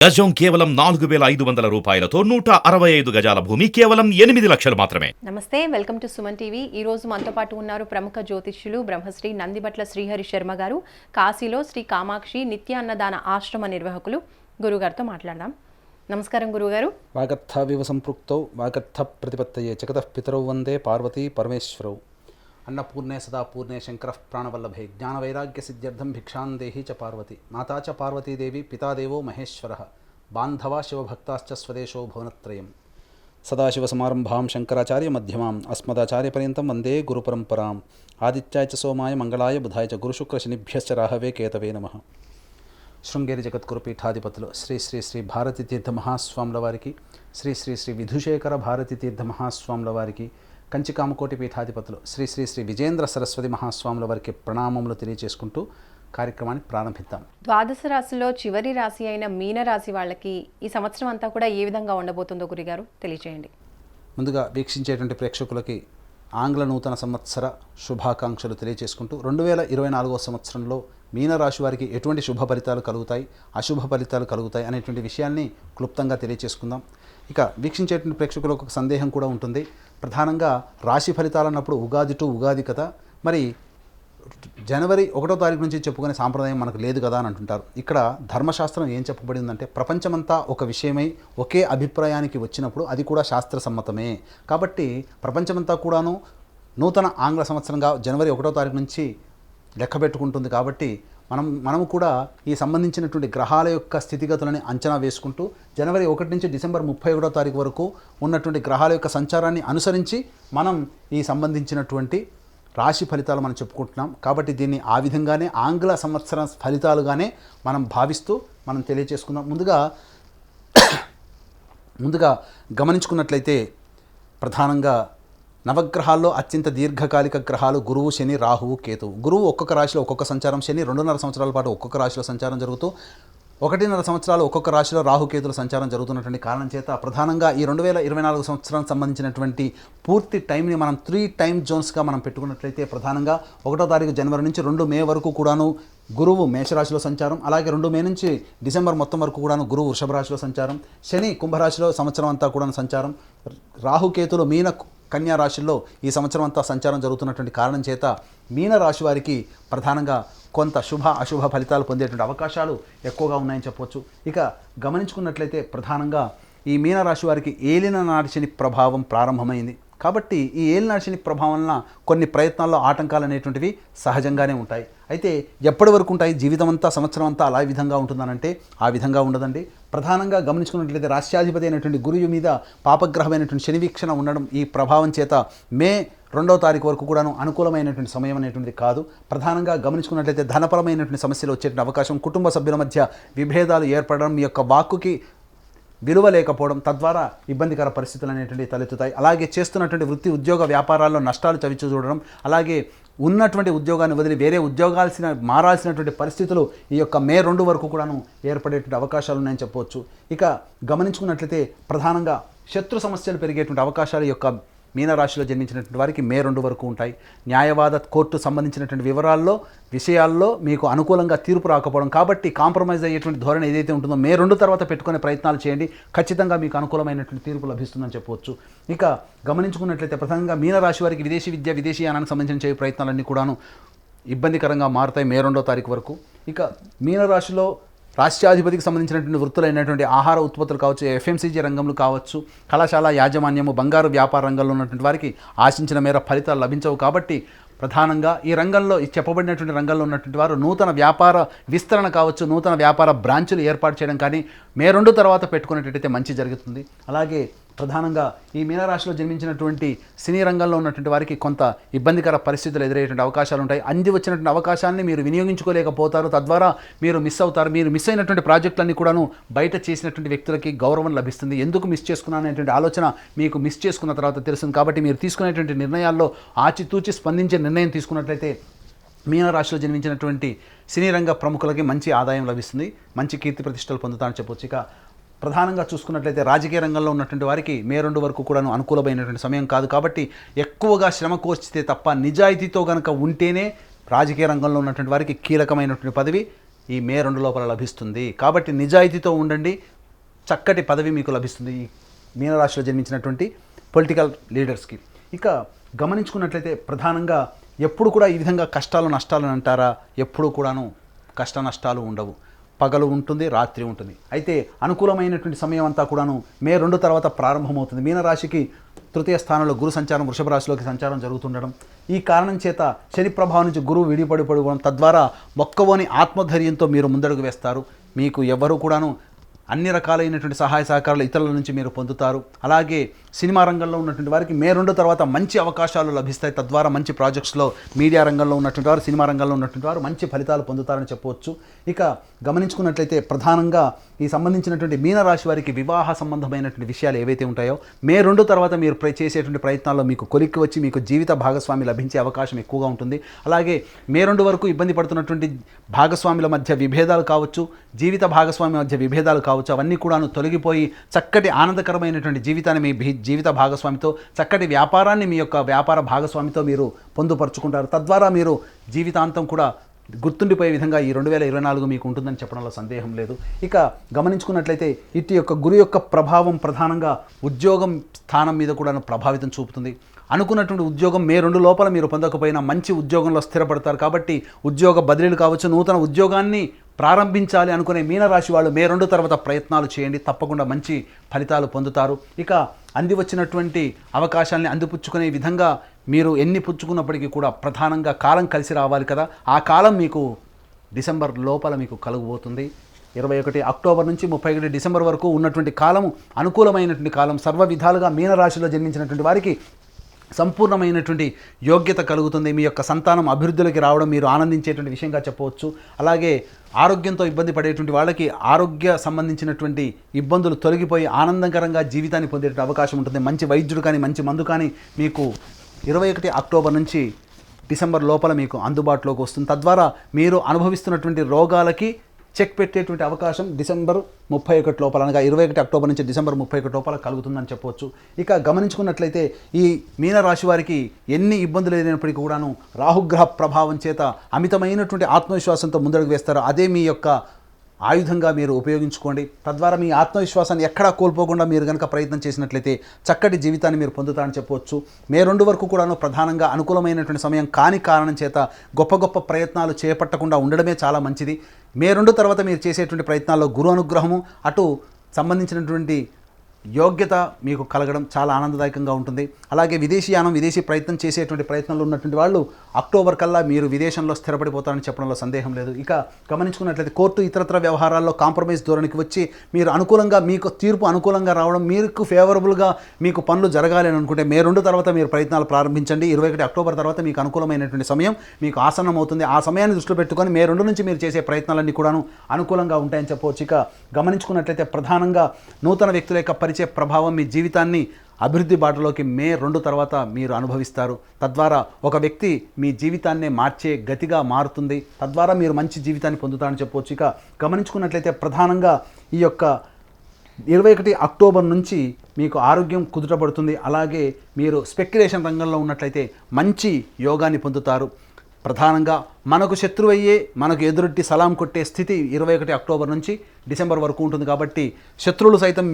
గజం కేవలం 4,500 రూపాయలతో 165 గజాల భూమి కేవలం 8 లక్షలు మాత్రమే. నమస్తే, వెల్కమ్ టు సుమన్ టీవీ. ఈ రోజు మనతో పాటు ఉన్నారు ప్రముఖ జ్యోతిష్యులు బ్రహ్మశ్రీ నందిబట్ల శ్రీహరి శర్మ గారు. కాశీలో శ్రీ కామాక్షి నిత్య అన్నదాన ఆశ్రమ నిర్వాహకులు. గురుగారితో మాట్లాడదాం. నమస్కారం గురుగారు. వాగర్థవివ సంపృక్తౌ వాగర్థ ప్రతిపత్తయే జగతః పితరౌ వందే పార్వతీ పరమేశ్వరౌ. అన్నపూర్ణే సదా పూర్ణే శంకరః ప్రాణవల్లభే జ్ఞానవైరాగ్య సిద్ధ్యర్థం భిక్షాం దేహి చ పార్వతి. మాతా చ పార్వతీదేవి పితాదేవో మహేశ్వరః బాంధవా శివభక్తాశ్చ స్వదేశో భువనత్రయం. సదాశివసమారంభాం శంకరాచార్య మధ్యమాం అస్మదాచార్యపర్యంతం వందే గురుపరంపరాం. ఆదిత్యాయ చ సోమాయ మంగళాయ బుధాయ చ గురుశుక్రశనిభ్యశ్చ రాహవే కేతవే నమః. శృంగేరి జగద్గురు పీఠాధిపతులు శ్రీ శ్రీ శ్రీ భారతీ తీర్థ మహాస్వాముల వారికి, శ్రీ శ్రీ శ్రీ విధుశేఖర భారతీ తీర్థ మహాస్వాముల వారికి, కంచికామకోటి పీఠాధిపతులు శ్రీ శ్రీ శ్రీ విజేంద్ర సరస్వతి మహాస్వాముల వారికి ప్రణామములు తెలియజేసుకుంటూ కార్యక్రమాన్ని ప్రారంభిద్దాం. ద్వాదశ రాశిలో చివరి రాశి అయిన మీన రాశి వాళ్ళకి ఈ సంవత్సరం అంతా కూడా ఏ విధంగా ఉండబోతుందో గురుగారు తెలియజేయండి. ముందుగా వీక్షించేటువంటి ప్రేక్షకులకి ఆంగ్ల నూతన సంవత్సర శుభాకాంక్షలు తెలియజేసుకుంటూ 2024వ సంవత్సరంలో మీనరాశి వారికి ఎటువంటి శుభ ఫలితాలు కలుగుతాయి, అశుభ ఫలితాలు కలుగుతాయి అనేటువంటి విషయాన్ని క్లుప్తంగా తెలియజేసుకుందాం. ఇక వీక్షించేటువంటి ప్రేక్షకులకు ఒక సందేహం కూడా ఉంటుంది. ప్రధానంగా రాశి ఫలితాలు అన్నప్పుడు ఉగాది టు ఉగాది కదా, మరి జనవరి 1వ తారీఖు నుంచి చెప్పుకునే సాంప్రదాయం మనకు లేదు కదా అని అంటుంటారు. ఇక్కడ ధర్మశాస్త్రం ఏం చెప్పబడిందంటే ప్రపంచమంతా ఒక విషయమై ఒకే అభిప్రాయానికి వచ్చినప్పుడు అది కూడా శాస్త్ర సమ్మతమే. కాబట్టి ప్రపంచమంతా కూడాను నూతన ఆంగ్ల సంవత్సరంగా జనవరి 1వ తారీఖు నుంచి లెక్క పెట్టుకుంటుంది. కాబట్టి మనము కూడా ఈ సంబంధించినటువంటి గ్రహాల యొక్క స్థితిగతులని అంచనా వేసుకుంటూ జనవరి 1 నుంచి డిసెంబర్ 31వ తారీఖు వరకు ఉన్నటువంటి గ్రహాల యొక్క సంచారాన్ని అనుసరించి మనం ఈ సంబంధించినటువంటి రాశి ఫలితాలు మనం చెప్పుకుంటున్నాం. కాబట్టి దీన్ని ఆ విధంగానే ఆంగ్ల సంవత్సర ఫలితాలుగానే మనం భావిస్తూ మనం తెలియజేసుకుందాం. ముందుగా గమనించుకున్నట్లయితే ప్రధానంగా నవగ్రహాల్లో అత్యంత దీర్ఘకాలిక గ్రహాలు గురువు, శని, రాహువు, కేతువు. గురువు ఒక్కొక్క రాశిలో ఒక్కొక్క సంచారం, శని 2.5 సంవత్సరాల పాటు ఒక్కొక్క రాశిలో సంచారం జరుగుతూ 1.5 సంవత్సరాలు ఒక్కొక్క రాశిలో రాహుకేతుల సంచారం జరుగుతున్నటువంటి కారణం చేత ప్రధానంగా ఈ 2024 సంవత్సరానికి సంబంధించినటువంటి పూర్తి టైంని మనం 3 టైమ్ జోన్స్గా మనం పెట్టుకున్నట్లయితే ప్రధానంగా 1వ తారీఖు జనవరి నుంచి 2 మే వరకు కూడాను గురువు మేషరాశిలో సంచారం, అలాగే 2 మే నుంచి డిసెంబర్ మొత్తం వరకు కూడాను గురువు వృషభ రాశిలో సంచారం, శని కుంభరాశిలో సంవత్సరం అంతా కూడా సంచారం, రాహుకేతులు మీన కన్యా రాశిలో ఈ సంవత్సరం అంతా సంచారం జరుగుతున్నటువంటి కారణం చేత మీన రాశి వారికి ప్రధానంగా కొంత శుభ అశుభ ఫలితాలు పొందేటువంటి అవకాశాలు ఎక్కువగా ఉన్నాయని చెప్పవచ్చు. ఇక గమనించుకున్నట్లయితే ప్రధానంగా ఈ మీనరాశి వారికి ఏలినాటి శని ప్రభావం ప్రారంభమైంది. కాబట్టి ఈ ఏలినాటి శని ప్రభావం వలన కొన్ని ప్రయత్నాల్లో ఆటంకాలు అనేటువంటివి సహజంగానే ఉంటాయి. అయితే ఎప్పటి వరకు ఉంటాయి? జీవితం అంతా సంవత్సరం అంతా అలా విధంగా ఉంటుందనంటే ఆ విధంగా ఉండదండి. ప్రధానంగా గమనించుకున్నట్లయితే రాష్ట్రాధిపతి అయినటువంటి గురువు మీద పాపగ్రహమైనటువంటి శని వీక్షణ ఉండడం ఈ ప్రభావం చేత మే 2వ తారీఖు వరకు కూడాను అనుకూలమైనటువంటి సమయం అనేటువంటిది కాదు. ప్రధానంగా గమనించుకున్నట్లయితే ధనపరమైనటువంటి సమస్యలు వచ్చేటువంటి అవకాశం, కుటుంబ సభ్యుల మధ్య విభేదాలు ఏర్పడడం, మీ యొక్క వాక్కుకి విలువ లేకపోవడం, తద్వారా ఇబ్బందికర పరిస్థితులు అనేటువంటివి తలెత్తుతాయి. అలాగే చేస్తున్నటువంటి వృత్తి ఉద్యోగ వ్యాపారాల్లో నష్టాలు చవిచూ చూడడం, అలాగే ఉన్నటువంటి ఉద్యోగాన్ని వదిలి వేరే మారాల్సినటువంటి పరిస్థితులు ఈ యొక్క మే 2 వరకు కూడాను ఏర్పడేటువంటి అవకాశాలు ఉన్నాయని చెప్పవచ్చు. ఇక గమనించుకున్నట్లయితే ప్రధానంగా శత్రు సమస్యలు పెరిగేటువంటి అవకాశాలు ఈ యొక్క మీనరాశిలో జన్మించినటువంటి వారికి మే 2 వరకు ఉంటాయి. న్యాయవాద కోర్టు సంబంధించినటువంటి విషయాల్లో మీకు అనుకూలంగా తీర్పు రాకపోవడం, కాబట్టి కాంప్రమైజ్ అయ్యేటువంటి ధోరణి ఏదైతే ఉంటుందో మే 2 తర్వాత పెట్టుకునే ప్రయత్నాలు చేయండి, ఖచ్చితంగా మీకు అనుకూలమైనటువంటి తీర్పు లభిస్తుందని చెప్పవచ్చు. ఇక గమనించుకున్నట్లయితే ప్రధానంగా మీనరాశి వారికి విదేశీ విద్య, విదేశీయానానికి సంబంధించిన చేయ ప్రయత్నాలన్నీ కూడాను ఇబ్బందికరంగా మారుతాయి మే 2వ తారీఖు వరకు. ఇక మీనరాశిలో రాష్ట్రాధిపతికి సంబంధించినటువంటి వృత్తులైనటువంటి ఆహార ఉత్పత్తులు కావచ్చు, ఎఫ్ఎంసీజీ రంగంలో కావచ్చు, కళాశాల యాజమాన్యము, బంగారు వ్యాపార రంగంలో ఉన్నటువంటి వారికి ఆశించిన మేర ఫలితాలు లభించవు. కాబట్టి ప్రధానంగా ఈ రంగంలో చెప్పబడినటువంటి రంగంలో ఉన్నటువంటి వారు నూతన వ్యాపార విస్తరణ కావచ్చు, నూతన వ్యాపార బ్రాంచులు ఏర్పాటు చేయడం కానీ మే 2 తర్వాత పెట్టుకునేటట్టయితే మంచి జరుగుతుంది. అలాగే ప్రధానంగా ఈ మీనరాశిలో జన్మించినటువంటి సినీ రంగంలో ఉన్నటువంటి వారికి కొంత ఇబ్బందికర పరిస్థితులు ఎదురయ్యేటువంటి అవకాశాలు ఉంటాయి. అంది వచ్చినటువంటి అవకాశాన్ని మీరు వినియోగించుకోలేకపోతారు, తద్వారా మీరు మిస్ అవుతారు. మీరు మిస్ అయినటువంటి ప్రాజెక్టులన్నీ కూడాను బయట చేసినటువంటి వ్యక్తులకి గౌరవం లభిస్తుంది. ఎందుకు మిస్ చేసుకున్నాను అనేటువంటి ఆలోచన మీకు మిస్ చేసుకున్న తర్వాత తెలుస్తుంది. కాబట్టి మీరు తీసుకునేటువంటి నిర్ణయాల్లో ఆచితూచి స్పందించే నిర్ణయం తీసుకున్నట్లయితే మీనరాశిలో జన్మించినటువంటి సినీ రంగ ప్రముఖులకి మంచి ఆదాయం లభిస్తుంది, మంచి కీర్తి ప్రతిష్టలు పొందుతారని చెప్పొచ్చు. ఇక ప్రధానంగా చూసుకున్నట్లయితే రాజకీయ రంగంలో ఉన్నటువంటి వారికి మే 2 వరకు కూడాను అనుకూలమైనటువంటి సమయం కాదు. కాబట్టి ఎక్కువగా శ్రమ కోర్చితే తప్ప నిజాయితీతో కనుక ఉంటేనే రాజకీయ రంగంలో ఉన్నటువంటి వారికి కీలకమైనటువంటి పదవి ఈ మే 2 లోపల లభిస్తుంది. కాబట్టి నిజాయితీతో ఉండండి, చక్కటి పదవి మీకు లభిస్తుంది ఈ మీనరాశిలో జన్మించినటువంటి పొలిటికల్ లీడర్స్కి. ఇక గమనించుకున్నట్లయితే ప్రధానంగా ఎప్పుడు కూడా ఈ విధంగా కష్టాలు నష్టాలు అంటారా, ఎప్పుడు కూడాను కష్ట నష్టాలు ఉండవు. పగలు ఉంటుంది, రాత్రి ఉంటుంది. అయితే అనుకూలమైనటువంటి సమయం అంతా కూడాను మే 2 తర్వాత ప్రారంభమవుతుంది. మీనరాశికి తృతీయ స్థానంలో గురు సంచారం వృషభ రాశిలోకి సంచారం జరుగుతుండడం, ఈ కారణం చేత శని ప్రభావం నుంచి గురువు విడిపడిపోవడం, తద్వారా మొక్కవోని ఆత్మధైర్యంతో మీరు ముందడుగు వేస్తారు. మీకు ఎవరు కూడాను అన్ని రకాలైనటువంటి సహాయ సహకారాలు ఇతరుల నుంచి మీరు పొందుతారు. అలాగే సినిమా రంగంలో ఉన్నటువంటి వారికి మే 2 తర్వాత మంచి అవకాశాలు లభిస్తాయి. తద్వారా మంచి ప్రాజెక్ట్స్లో మీడియా రంగంలో ఉన్నటువంటి వారు, సినిమా రంగంలో ఉన్నటువంటి వారు మంచి ఫలితాలు పొందుతారని చెప్పవచ్చు. ఇక గమనించుకున్నట్లయితే ప్రధానంగా ఈ సంబంధించినటువంటి మీనరాశి వారికి వివాహ సంబంధమైనటువంటి విషయాలు ఏవైతే ఉంటాయో మే 2 తర్వాత మీరు చేసేటువంటి ప్రయత్నాల్లో మీకు కొలిక్కి వచ్చి మీకు జీవిత భాగస్వామి లభించే అవకాశం ఎక్కువగా ఉంటుంది. అలాగే మే 2 వరకు ఇబ్బంది పడుతున్నటువంటి భాగస్వాముల మధ్య విభేదాలు కావచ్చు, జీవిత భాగస్వామి మధ్య విభేదాలు కావచ్చు, అవన్నీ కూడాను తొలగిపోయి చక్కటి ఆనందకరమైనటువంటి జీవితాన్ని మీ జీవిత భాగస్వామితో, చక్కటి వ్యాపారాన్ని మీ యొక్క వ్యాపార భాగస్వామితో మీరు పొందుపరుచుకుంటారు. తద్వారా మీరు జీవితాంతం కూడా గుర్తుండిపోయే విధంగా ఈ 2024 మీకు ఉంటుందని చెప్పడంలో సందేహం లేదు. ఇక గమనించుకున్నట్లయితే ఇటు యొక్క గురు యొక్క ప్రభావం ప్రధానంగా ఉద్యోగం స్థానం మీద కూడా ప్రభావితం చూపుతుంది. అనుకున్నటువంటి ఉద్యోగం మే 2 లోపల మీరు పొందకపోయినా మంచి ఉద్యోగంలో స్థిరపడతారు. కాబట్టి ఉద్యోగ బదిలీలు కావచ్చు, నూతన ఉద్యోగాన్ని ప్రారంభించాలి అనుకునే మీనరాశి వాళ్ళు మే 2 తర్వాత ప్రయత్నాలు చేయండి, తప్పకుండా మంచి ఫలితాలు పొందుతారు. ఇక అంది వచ్చినటువంటి అవకాశాలని అందిపుచ్చుకునే విధంగా మీరు ఎన్ని పుచ్చుకున్నప్పటికీ కూడా ప్రధానంగా కాలం కలిసి రావాలి కదా, ఆ కాలం మీకు డిసెంబర్ లోపల మీకు కలుగుబోతుంది. 21 అక్టోబర్ నుంచి 31 డిసెంబర్ వరకు ఉన్నటువంటి కాలము అనుకూలమైనటువంటి కాలం. సర్వ విధాలుగా మీనరాశిలో జన్మించినటువంటి వారికి సంపూర్ణమైనటువంటి యోగ్యత కలుగుతుంది. మీ యొక్క సంతానం అభివృద్ధిలోకి రావడం మీరు ఆనందించేటువంటి విషయంగా చెప్పవచ్చు. అలాగే ఆరోగ్యంతో ఇబ్బంది పడేటువంటి వాళ్ళకి ఆరోగ్య సంబంధించినటువంటి ఇబ్బందులు తొలగిపోయి ఆనందకరంగా జీవితాన్ని పొందేటువంటి అవకాశం ఉంటుంది. మంచి వైద్యుడు కానీ మంచి మందు కానీ మీకు 21 అక్టోబర్ నుంచి డిసెంబర్ లోపల మీకు అందుబాటులోకి వస్తుంది. తద్వారా మీరు అనుభవిస్తున్నటువంటి రోగాలకి చెక్ పెట్టేటువంటి అవకాశం డిసెంబర్ 31 లోపల, అనగా 21 అక్టోబర్ నుంచి డిసెంబర్ 31 లోపల కలుగుతుందని చెప్పవచ్చు. ఇక గమనించుకున్నట్లయితే ఈ మీనరాశి వారికి ఎన్ని ఇబ్బందులు లేనప్పటికీ కూడాను రాహుగ్రహ ప్రభావం చేత అమితమైనటువంటి ఆత్మవిశ్వాసంతో ముందడుగు వేస్తారు. అదే మీ యొక్క ఆయుధంగా మీరు ఉపయోగించుకోండి. తద్వారా మీ ఆత్మవిశ్వాసాన్ని ఎక్కడా కోల్పోకుండా మీరు కనుక ప్రయత్నం చేసినట్లయితే చక్కటి జీవితాన్ని మీరు పొందుతారని చెప్పవచ్చు. మే 2 వరకు కూడాను ప్రధానంగా అనుకూలమైనటువంటి సమయం కాని కారణం చేత గొప్ప గొప్ప ప్రయత్నాలు చేపట్టకుండా ఉండడమే చాలా మంచిది. మే 2 తర్వాత మీరు చేసేటువంటి ప్రయత్నాల్లో గురు అనుగ్రహము, అటు సంబంధించినటువంటి యోగ్యత మీకు కలగడం చాలా ఆనందదాయకంగా ఉంటుంది. అలాగే విదేశీయానం, విదేశీ ప్రయత్నం చేసేటువంటి ప్రయత్నంలో ఉన్నటువంటి వాళ్ళు అక్టోబర్ కల్లా మీరు విదేశంలో స్థిరపడిపోతారని చెప్పడంలో సందేహం లేదు. ఇక గమనించుకున్నట్లయితే కోర్టు ఇతరత్ర వ్యవహారాల్లో కాంప్రమైజ్ ధోరణికి వచ్చి మీరు అనుకూలంగా, మీకు తీర్పు అనుకూలంగా రావడం, మీకు ఫేవరబుల్గా మీకు పనులు జరగాలి అని అనుకుంటే మే 2 తర్వాత మీరు ప్రయత్నాలు ప్రారంభించండి. 21 అక్టోబర్ తర్వాత మీకు అనుకూలమైనటువంటి సమయం మీకు ఆసన్నం అవుతుంది. ఆ సమయాన్ని దృష్టిలో పెట్టుకొని మే 2 నుంచి మీరు చేసే ప్రయత్నాలన్నీ కూడాను అనుకూలంగా ఉంటాయని చెప్పవచ్చు. ఇక గమనించుకున్నట్లయితే ప్రధానంగా నూతన వ్యక్తుల యొక్క పరిచయ ప్రభావం మీ జీవితాన్ని అభివృద్ధి బాటలోకి మే 2 తర్వాత మీరు అనుభవిస్తారు. తద్వారా ఒక వ్యక్తి మీ జీవితాన్నే మార్చే గతిగా మారుతుంది. తద్వారా మీరు మంచి జీవితాన్ని పొందుతారని చెప్పవచ్చు. ఇక గమనించుకున్నట్లయితే ప్రధానంగా ఈ యొక్క 21 అక్టోబర్ నుంచి మీకు ఆరోగ్యం కుదుటపడుతుంది. అలాగే మీరు స్పెక్యులేషన్ రంగంలో ఉన్నట్లయితే మంచి యోగాన్ని పొందుతారు. ప్రధానంగా మనకు శత్రువయ్యే మనకు ఎదురొట్టి సలాం కొట్టే స్థితి 21 అక్టోబర్ నుంచి డిసెంబర్ వరకు ఉంటుంది. కాబట్టి శత్రువులు సైతం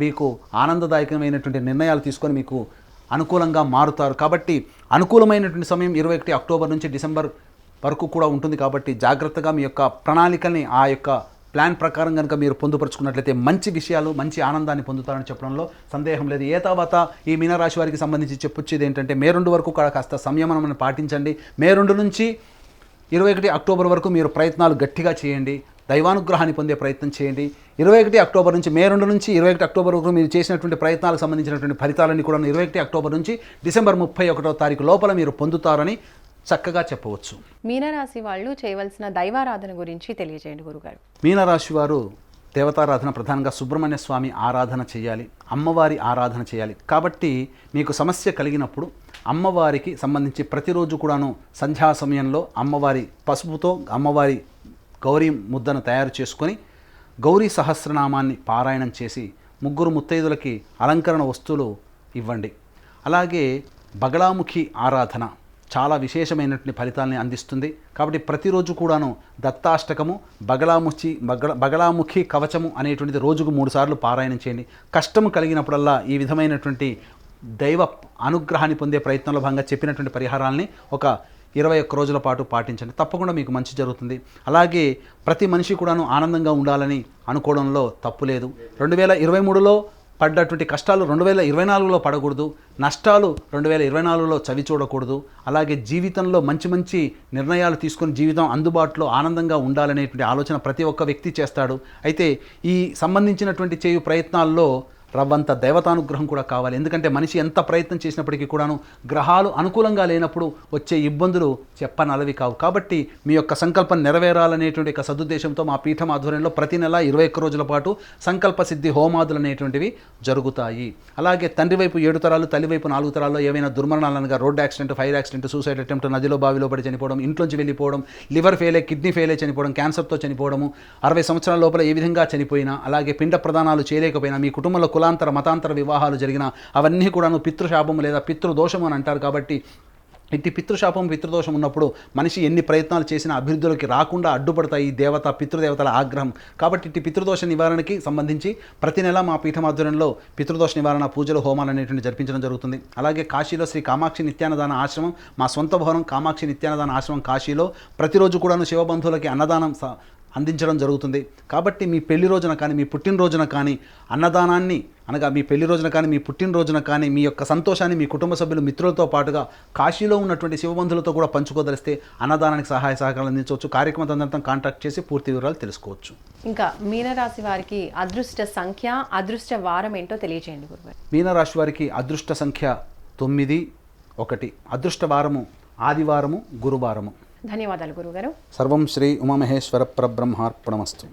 మీకు ఆనందదాయకమైనటువంటి నిర్ణయాలు తీసుకొని మీకు అనుకూలంగా మారుతారు. కాబట్టి అనుకూలమైనటువంటి సమయం 21 అక్టోబర్ నుంచి డిసెంబర్ వరకు కూడా ఉంటుంది. కాబట్టి జాగ్రత్తగా మీ యొక్క ప్రణాళికల్ని ఆ యొక్క ప్లాన్ ప్రకారం కనుక మీరు పొందుపరుచుకున్నట్లయితే మంచి విషయాలు, మంచి ఆనందాన్ని పొందుతారని చెప్పడంలో సందేహం లేదు. ఏ తర్వాత ఈ మీనరాశి వారికి సంబంధించి చెప్పొచ్చేది ఏంటంటే మే 2 వరకు కూడా కాస్త సంయమనం పాటించండి. మే 2 నుంచి 21 అక్టోబర్ వరకు మీరు ప్రయత్నాలు గట్టిగా చేయండి, దైవానుగ్రహాన్ని పొందే ప్రయత్నం చేయండి. 21 అక్టోబర్ నుంచి మే 2 నుంచి 21 అక్టోబర్ వరకు మీరు చేసినటువంటి ప్రయత్నాలకు సంబంధించినటువంటి ఫలితాలన్నీ కూడా 21 అక్టోబర్ నుంచి డిసెంబర్ 31వ తారీఖు లోపల మీరు పొందుతారని చక్కగా చెప్పవచ్చు. మీనరాశి వాళ్ళు చేయవలసిన దైవారాధన గురించి తెలియజేయండి గురుగారు. మీనరాశి వారు దేవతారాధన, ప్రధానంగా సుబ్రహ్మణ్య స్వామి ఆరాధన చేయాలి, అమ్మవారి ఆరాధన చేయాలి. కాబట్టి మీకు సమస్య కలిగినప్పుడు అమ్మవారికి సంబంధించి ప్రతిరోజు కూడాను సంధ్యా సమయంలో అమ్మవారి పసుపుతో అమ్మవారి గౌరీ ముద్దను తయారు చేసుకొని గౌరీ సహస్రనామాన్ని పారాయణం చేసి 3 ముత్తైదులకి అలంకరణ వస్తువులు ఇవ్వండి. అలాగే బగళాముఖి ఆరాధన చాలా విశేషమైనటువంటి ఫలితాలని అందిస్తుంది. కాబట్టి ప్రతిరోజు కూడాను దత్తాష్టకము, బగళాముఖి కవచము అనేటువంటిది రోజుకు 3 సార్లు పారాయణం చేయండి. కష్టము కలిగినప్పుడల్లా ఈ విధమైనటువంటి దైవ అనుగ్రహాన్ని పొందే ప్రయత్నంలో భాగంగా చెప్పినటువంటి పరిహారాలని ఒక 21 రోజుల పాటు పాటించండి. తప్పకుండా మీకు మంచి జరుగుతుంది. అలాగే ప్రతి మనిషి కూడాను ఆనందంగా ఉండాలని అనుకోవడంలో తప్పు లేదు. 2023లో పడ్డటువంటి కష్టాలు 2024లో పడకూడదు, నష్టాలు 2024లో చవి చూడకూడదు. అలాగే జీవితంలో మంచి మంచి నిర్ణయాలు తీసుకొని జీవితం అందుబాటులో ఆనందంగా ఉండాలనేటువంటి ఆలోచన ప్రతి ఒక్క వ్యక్తి చేస్తాడు. అయితే ఈ సంబంధించినటువంటి చేయు ప్రయత్నాల్లో రవ్వంత దైవతానుగ్రహం కూడా కావాలి. ఎందుకంటే మనిషి ఎంత ప్రయత్నం చేసినప్పటికీ కూడాను గ్రహాలు అనుకూలంగా లేనప్పుడు వచ్చే ఇబ్బందులు చెప్పనలవి కావు. కాబట్టి మీ యొక్క సంకల్పం నెరవేరాలనేటువంటి ఒక సదుద్దేశంతో మా పీఠం ఆధ్వర్యంలో ప్రతి నెల 21 రోజుల పాటు సంకల్ప సిద్ధి హోమాదులు అనేటువంటివి జరుగుతాయి. అలాగే తండ్రి వైపు 7 తరాలు, తల్లి వైపు 4 తరాల్లో ఏవైనా దుర్మరణాలనగా road accident, fire accident, suicide attempt, నదిలో బావిలో పడి చనిపోవడం, ఇంట్లోంచి వెళ్ళిపోవడం, లివర్ ఫెయిల్ అయ్యి కిడ్నీ ఫెయిల్ అయ్యి చనిపోవడం, క్యాన్సర్తో చనిపోవడము, 60 సంవత్సరాల లోపల ఏ విధంగా చనిపోయినా, అలాగే పిండ ప్రదానాలు చేయలేకపోయినా, మీ కుటుంబంలో కులాంతర మతాంతర వివాహాలు జరిగిన అవన్నీ కూడాను పితృశాపము లేదా పితృదోషము అని అంటారు. కాబట్టి ఇట్టి పితృశాపం పితృదోషం ఉన్నప్పుడు మనిషి ఎన్ని ప్రయత్నాలు చేసినా అభివృద్ధిలోకి రాకుండా అడ్డుపడతాయి ఈ దేవత పితృదేవతల ఆగ్రహం. కాబట్టి ఇట్టి పితృదోష నివారణకి సంబంధించి ప్రతి నెల మా పీఠం ఆధ్వర్యంలో పితృదోష నివారణ పూజలు హోమాలు అనేటువంటి జరిపించడం జరుగుతుంది. అలాగే కాశీలో శ్రీ కామాక్షి నిత్యాన్నదాన ఆశ్రమం, మా సొంత భవనం కామాక్షి నిత్యాన్నదాన ఆశ్రమం కాశీలో ప్రతిరోజు కూడాను శివబంధువులకి అన్నదానం అందించడం జరుగుతుంది. కాబట్టి మీ పెళ్లి రోజున కానీ మీ పుట్టినరోజున కానీ అన్నదానాన్ని అనగా మీ పెళ్లి రోజున కానీ మీ పుట్టినరోజున కానీ మీ యొక్క సంతోషాన్ని మీ కుటుంబ సభ్యులు మిత్రులతో పాటుగా కాశీలో ఉన్నటువంటి శివబంధులతో కూడా పంచుకోదలిస్తే అన్నదానానికి సహాయ సహకారాలు అందించవచ్చు. కార్యక్రమం తదనంతరం కాంటాక్ట్ చేసి పూర్తి వివరాలు తెలుసుకోవచ్చు. ఇంకా మీనరాశి వారికి అదృష్ట సంఖ్య, అదృష్ట వారం ఏంటో తెలియజేయండి గురుగారు. మీనరాశి వారికి అదృష్ట సంఖ్య 9, 1. అదృష్ట వారము ఆదివారము, గురువారము. ధన్యవాదాలు గురుగారు. సర్వం శ్రీ ఉమామహేశ్వర పరబ్రహ్మార్పణమస్తు.